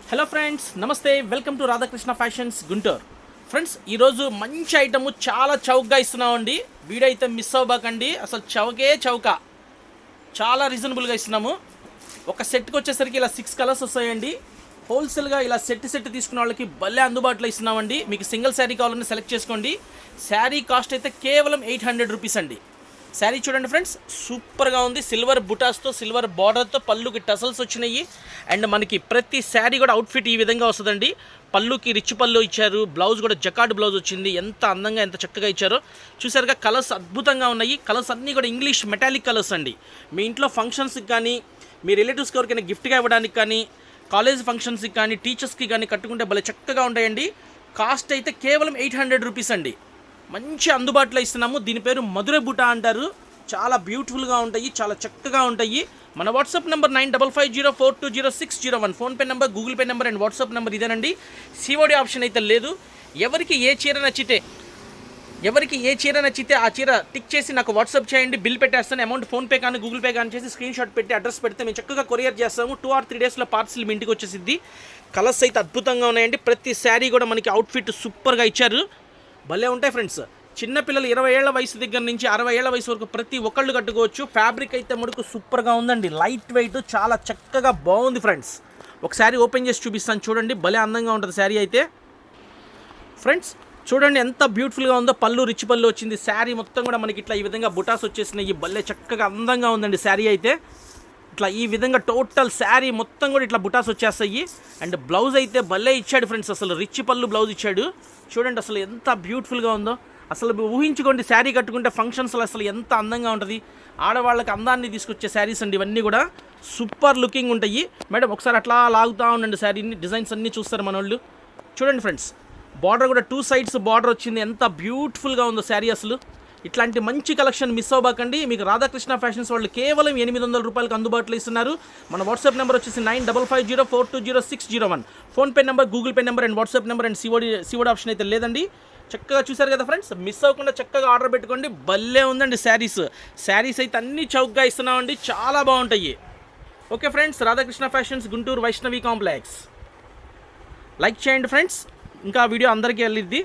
Hello friends, నమస్తే. Welcome to Radhakrishna fashions Guntur. Friends, ఈరోజు మంచి ఐటమ్ చాలా చౌకగా ఇస్తున్నామండి. వీడియో అయితే మిస్ అవ్వకండి. అసలు చౌక చాలా రీజనబుల్గా ఇస్తున్నాము. ఒక సెట్కి వచ్చేసరికి ఇలా 6 కలర్స్ వస్తాయండి. హోల్సేల్గా ఇలా సెట్ తీసుకున్న వాళ్ళకి భలే అందుబాటులో ఇస్తున్నామండి. మీకు సింగిల్ శారీ కావాలని సెలెక్ట్ చేసుకోండి. శారీ కాస్ట్ అయితే కేవలం 800 రూపీస్ అండి. శారీ చూడండి ఫ్రెండ్స్, సూపర్గా ఉంది. సిల్వర్ బుటాస్తో, సిల్వర్ బార్డర్తో పళ్ళుకి టసల్స్ వచ్చినాయి. అండ్ మనకి ప్రతి శారీ కూడా అవుట్ఫిట్ ఈ విధంగా వస్తుందండి. పళ్ళుకి రిచ్ పళ్ళు ఇచ్చారు. బ్లౌజ్ కూడా జకార్డ్ బ్లౌజ్ వచ్చింది. ఎంత అందంగా, ఎంత చక్కగా ఇచ్చారో చూసారుగా. కలర్స్ అద్భుతంగా ఉన్నాయి. కలర్స్ అన్నీ కూడా ఇంగ్లీష్ మెటాలిక్ కలర్స్ అండి. మీ ఇంట్లో ఫంక్షన్స్కి కానీ, మీ రిలేటివ్స్కి ఎవరికైనా గిఫ్ట్గా ఇవ్వడానికి కానీ, కాలేజ్ ఫంక్షన్స్కి కానీ, టీచర్స్కి కానీ కట్టుకుంటే భలే చక్కగా ఉంటాయండి. కాస్ట్ అయితే కేవలం 800 రూపీస్ అండి. మంచి అందుబాటులో ఇస్తున్నాము. దీని పేరు మధుర బుటా అంటారు. చాలా బ్యూటిఫుల్గా ఉంటాయి, చాలా చక్కగా ఉంటాయి. మన WhatsApp number 9550420601. PhonePe number, Google pay number and WhatsApp number ఇదేనండి. సిఓడి ఆప్షన్ అయితే లేదు. ఎవరికి ఏ చీర నచ్చితే ఆ చీర టిక్ చేసి నాకు వాట్సాప్ చేయండి. బిల్ పెట్టేస్తాను. అమౌంట్ ఫోన్పే కానీ, గూగుల్ పే కానీ చేసి స్క్రీన్ షాట్ పెట్టి అడ్రస్ పెడితే మేము చక్కగా కొరియర్ చేస్తాము. 2 or 3 డేస్లో పార్సిల్ మీ ఇంటికి వచ్చేసిద్ది. కలర్స్ అయితే అద్భుతంగా ఉన్నాయండి. ప్రతి శారీ కూడా మనకి అవుట్ఫిట్ సూపర్గా ఇచ్చారు. భలే ఉంటాయి ఫ్రెండ్స్. చిన్నపిల్లలు 20 ఏళ్ల వయసు దగ్గర నుంచి 60 ఏళ్ల వయసు వరకు ప్రతి ఒక్కళ్ళు కట్టుకోవచ్చు. ఫ్యాబ్రిక్ అయితే మనకు సూపర్గా ఉందండి. లైట్ వెయిట్, చాలా చక్కగా బాగుంది ఫ్రెండ్స్. ఒక శారీ ఓపెన్ చేసి చూపిస్తాను చూడండి. భలే అందంగా ఉంటుంది శారీ అయితే. ఫ్రెండ్స్ చూడండి ఎంత బ్యూటిఫుల్గా ఉందో. పళ్ళు రిచ్ పళ్ళు వచ్చింది. శారీ మొత్తం కూడా మనకి ఇట్లా ఈ విధంగా బుటాస్ వచ్చేసినాయి. భలే చక్కగా అందంగా ఉందండి శారీ అయితే. ఇట్లా ఈ విధంగా టోటల్ శారీ మొత్తం కూడా ఇట్లా బుటాస్ వచ్చేస్తాయి. అండ్ బ్లౌజ్ అయితే భలే ఇచ్చాడు ఫ్రెండ్స్. అసలు రిచ్ పళ్ళు బ్లౌజ్ ఇచ్చాడు. చూడండి అసలు ఎంత బ్యూటిఫుల్గా ఉందో. అసలు ఊహించుకోండి, శారీ కట్టుకుంటే ఫంక్షన్స్లో అసలు ఎంత అందంగా ఉంటుంది. ఆడవాళ్ళకి అందాన్ని తీసుకొచ్చే శారీస్ అండి ఇవన్నీ కూడా. సూపర్ లుకింగ్ ఉంటాయి. మేడం ఒకసారి అట్లా లాగుతూ ఉండండి శారీని. డిజైన్స్ అన్నీ చూస్తారు మన వాళ్ళు. చూడండి ఫ్రెండ్స్, బార్డర్ కూడా 2 sides బార్డర్ వచ్చింది. ఎంత బ్యూటిఫుల్గా ఉందో శారీ అసలు. ఇట్లాంటి మంచి కలెక్షన్ మిస్ అవ్వకండి. మీకు రాధాకృష్ణ ఫ్యాషన్స్ వాళ్ళు కేవలం 800 రూపాయలకు అందుబాటులో ఇస్తున్నారు. మన వాట్సాప్ నెంబర్ వచ్చేసి 9550420601. PhonePe number, Google pay number and WhatsApp number and COD option అయితే లేదండి. చక్కగా చూసారు కదా ఫ్రెండ్స్. మిస్ అవ్వకుండా చక్కగా ఆర్డర్ పెట్టుకోండి. భలే ఉందండి శారీస్ అయితే అన్నీ చౌకగా ఇస్తున్నామండి. చాలా బాగుంటాయి. Okay friends, Radhakrishna fashions Guntur Vaishnavi complex. Like చేయండి ఫ్రెండ్స్. ఇంకా వీడియో అందరికీ వెళ్ళిద్ది.